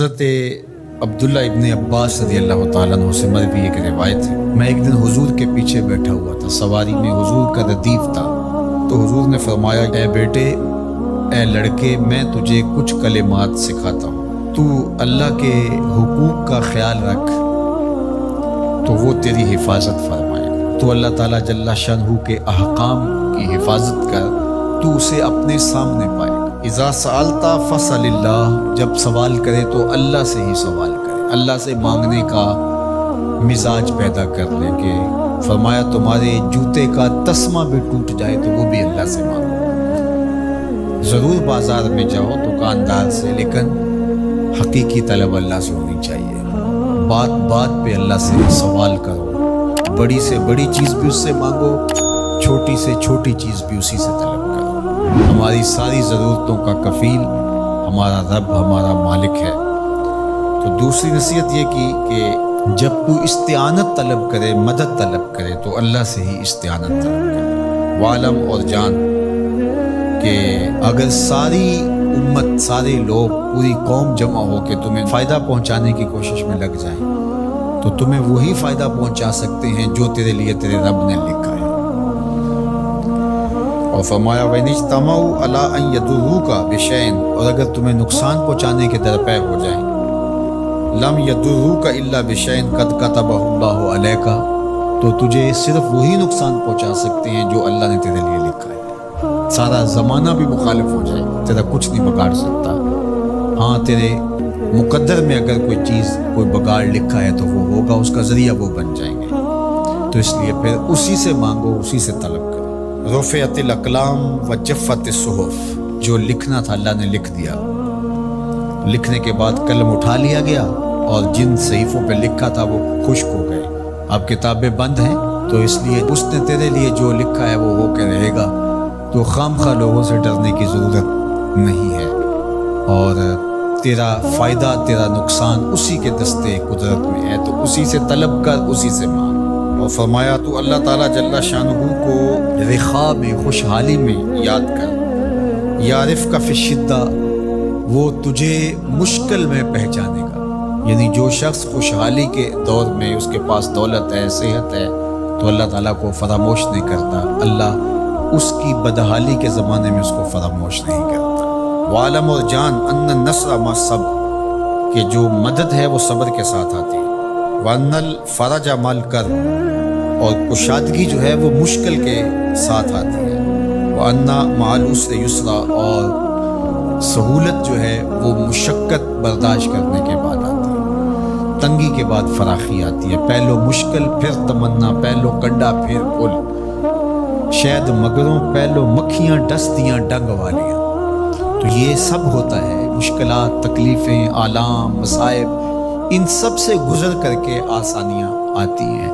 حضرت عبداللہ ابن عباس رضی اللہ تعالیٰ عنہ سے مروی ایک روایت ہے، میں ایک دن حضور کے پیچھے بیٹھا ہوا تھا، سواری میں حضور کا ردیف تھا، تو حضور نے فرمایا اے بیٹے، اے لڑکے، میں تجھے کچھ کلمات سکھاتا ہوں، تو اللہ کے حقوق کا خیال رکھ تو وہ تیری حفاظت فرمائے گا، تو اللہ تعالیٰ جل شانہ کے احکام کی حفاظت کر تو اسے اپنے سامنے پائے گا۔ اذا سألت فسأل اللہ، جب سوال کرے تو اللہ سے ہی سوال کرے، اللہ سے مانگنے کا مزاج پیدا کر لے کہ فرمایا تمہارے جوتے کا تسمہ بھی ٹوٹ جائے تو وہ بھی اللہ سے مانگو، ضرور بازار میں جاؤ دکاندار سے، لیکن حقیقی طلب اللہ سے ہونی چاہیے، بات بات پہ اللہ سے سوال کرو، بڑی سے بڑی چیز بھی اس سے مانگو، چھوٹی سے چھوٹی چیز بھی اسی سے طلب کرو۔ ہماری ساری ضرورتوں کا کفیل ہمارا رب، ہمارا مالک ہے۔ تو دوسری نصیحت یہ کی کہ جب تو استعانت طلب کرے، مدد طلب کرے تو اللہ سے ہی استعانت طلب کرے۔ وعلم اور جان کہ اگر ساری امت، سارے لوگ، پوری قوم جمع ہو کے تمہیں فائدہ پہنچانے کی کوشش میں لگ جائیں تو تمہیں وہی فائدہ پہنچا سکتے ہیں جو تیرے لیے تیرے رب نے لکھا ہے۔ اور فرمایا وَإِنِ اجْتَمَعُوا عَلَىٰ أَن يَضُرُّوكَ بِشَيْءٍ، اور اگر تمہیں نقصان پہنچانے کے درپے ہو جائیں، لَمْ يَضُرُّوكَ إِلَّا بِشَيْءٍ قَدْ كَتَبَهُ اللَّهُ عَلَيْكَ، تو تجھے صرف وہی نقصان پہنچا سکتے ہیں جو اللہ نے تیرے لیے لکھا ہے۔ سارا زمانہ بھی مخالف ہو جائے، تیرا کچھ نہیں بگاڑ سکتا، ہاں تیرے مقدر میں اگر کوئی چیز، کوئی بگاڑ لکھا ہے تو وہ ہوگا، اس کا ذریعہ وہ بن جائیں گے، تو اس لیے پھر اسی سے مانگو، اسی سے طلب کرو۔ رفعت الاقلام وجفت الصحف، جو لکھنا تھا اللہ نے لکھ دیا، لکھنے کے بعد قلم اٹھا لیا گیا اور جن صحیفوں پہ لکھا تھا وہ خشک ہو گئے، اب کتابیں بند ہیں، تو اس لیے اس نے تیرے لیے جو لکھا ہے وہ ہو کے رہے گا، تو خام خواہ لوگوں سے ڈرنے کی ضرورت نہیں ہے، اور تیرا فائدہ، تیرا نقصان اسی کے دستے قدرت میں ہے، تو اسی سے طلب کر، اسی سے مانگ۔ اور فرمایا تو اللہ تعالیٰ جل شانہ کو رخاء میں، خوشحالی میں یاد کر، یعرف کا فی الشدہ، وہ تجھے مشکل میں پہچانے گا، یعنی جو شخص خوشحالی کے دور میں اس کے پاس دولت ہے، صحت ہے، تو اللہ تعالیٰ کو فراموش نہیں کرتا، اللہ اس کی بدحالی کے زمانے میں اس کو فراموش نہیں کرتا۔ وعلم اور جان ان النصر مع الصبر، کہ جو مدد ہے وہ صبر کے ساتھ آتی ہے، وان الفرج مع الکرب، اور کشادگی جو ہے وہ مشکل کے ساتھ آتی ہے، وان مع العسر یسرا، اور سہولت جو ہے وہ مشقت برداشت کرنے کے بعد آتی ہے، تنگی کے بعد فراخی آتی ہے، پہلو مشکل پھر تمنا، پہلو کنڈا پھر پھول، شاید مگروں پہلو مکھیاں ڈسدیاں ڈنگ والیاں، تو یہ سب ہوتا ہے، مشکلات، تکلیفیں، آلام، مصائب، ان سب سے گزر کر کے آسانیاں آتی ہیں۔